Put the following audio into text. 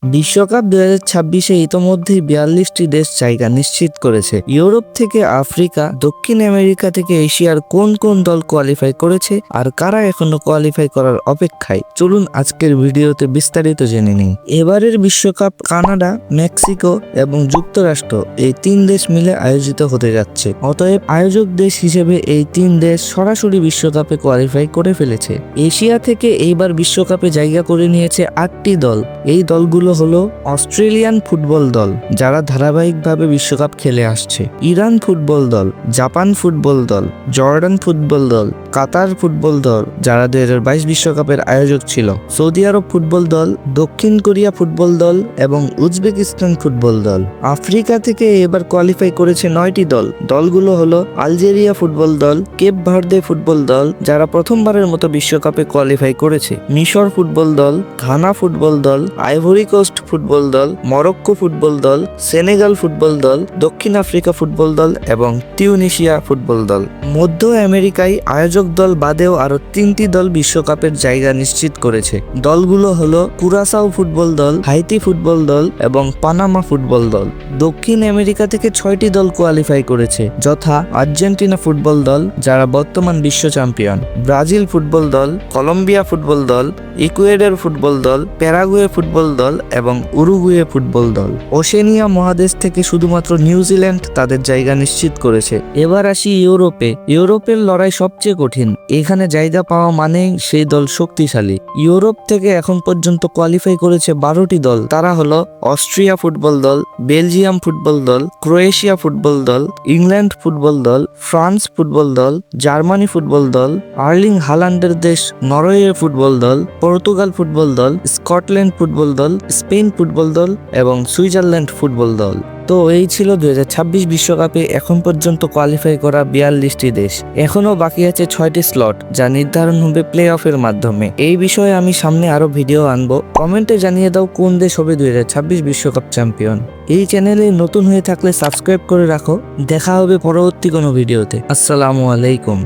বিশ্বকাপ 2026-এ ইতোমধ্যেই 42টি দেশ জায়গা নিশ্চিত করেছে। ইউরোপ থেকে আফ্রিকা, দক্ষিণ আমেরিকা থেকে এশিয়ার কোন কোন দল কোয়ালিফাই করেছে আর কারা এখনো কোয়ালিফাই করার অপেক্ষায়, চলুন আজকের ভিডিওতে বিস্তারিত জেনে নিই। এবারের বিশ্বকাপ কানাডা, মেক্সিকো এবং যুক্তরাষ্ট্র এই 3 দেশ মিলে আয়োজিত হতে যাচ্ছে। অতএব আয়োজক দেশ হিসেবে এই 3 দেশ সরাসরি বিশ্বকাপে কোয়ালিফাই করে ফেলেছে। এশিয়া থেকে এইবার বিশ্বকাপে জায়গা করে নিয়েছে 8টি দল। এই দলগুলো হলো অস্ট্রেলিয়ান ফুটবল দল, যারা ধারাবাহিকভাবে বিশ্বকাপ খেলে আসছে, ইরান ফুটবল দল, জাপান ফুটবল দল, জর্ডান ফুটবল দল, কাতার ফুটবল দল যারা 2022 বিশ্বকাপের আয়োজক ছিল, সৌদি আরব ফুটবল দল, দক্ষিণ কোরিয়া ফুটবল দল এবং উজবেকিস্তান ফুটবল দল। আফ্রিকা থেকে এবার কোয়ালিফাই করেছে 9টি দল। দলগুলো হলো আলজেরিয়া ফুটবল দল, কেপ ভার্দে ফুটবল দল যারা প্রথমবারের মতো বিশ্বকাপে কোয়ালিফাই করেছে, মিশর ফুটবল দল, ঘানা ফুটবল দল, আইভরি কোস্ট ফুটবল দল, মরক্কো ফুটবল দল, সেনেগাল ফুটবল দল, দক্ষিণ আফ্রিকা ফুটবল দল এবং টিউনিশিয়া ফুটবল দল। মধ্য আমেরিকায় আয়োজক দল বাদেও আরো 3টি দল বিশ্বকাপের জায়গা নিশ্চিত করেছে। দলগুলো হলো কুরাসাও ফুটবল দল, হাইতি ফুটবল দল এবং পানামা ফুটবল দল। দক্ষিণ আমেরিকা থেকে 6টি দল কোয়ালিফাই করেছে, যথা আর্জেন্টিনা ফুটবল দল যারা বর্তমান বিশ্ব চ্যাম্পিয়ন, ব্রাজিল ফুটবল দল, কলম্বিয়া ফুটবল দল, ইকুয়েডর ফুটবল দল, প্যারাগুয়ে ফুটবল দল এবং উরুগুয়ে ফুটবল দল। ওশেনিয়া মহাদেশ থেকে শুধুমাত্র নিউজিল্যান্ড তাদের জায়গা নিশ্চিত করেছে। এবার আসি ইউরোপে। ইউরোপের লড়াই সবচেয়ে কঠিন। এখানে জায়গা পাওয়া মানেই সেই দল শক্তিশালী। ইউরোপ থেকে এখন পর্যন্ত কোয়ালিফাই করেছে 12টি দল। তারা হলো অস্ট্রিয়া ফুটবল দল, বেলজিয়াম ফুটবল দল, ক্রোয়েশিয়া ফুটবল দল, ইংল্যান্ড ফুটবল দল, ফ্রান্স ফুটবল দল, জার্মানি ফুটবল দল, আর্লিং হালান্ডের দেশ নরওয়ে ফুটবল দল, পর্তুগাল ফুটবল দল, স্কটল্যান্ড ফুটবল দল, স্পেন ফুটবল দল এবং সুইজারল্যান্ড ফুটবল দল। তো এই ছিল 2026 বিশ্বকাপে এখন পর্যন্ত কোয়ালিফাই করা 42টি দেশ। এখনো বাকি আছে 6টি স্লট, যা নির্ধারণ হবে প্লে অফের মাধ্যমে। এই বিষয়ে আমি সামনে আরো ভিডিও আনবো। কমেন্টে জানিয়ে দাও কোন দেশ হবে 2026 বিশ্বকাপ চ্যাম্পিয়ন। এই চ্যানেলে নতুন হয়ে থাকলে সাবস্ক্রাইব করে রাখো। দেখা হবে পরবর্তী কোনো ভিডিওতে। আসসালামু আলাইকুম।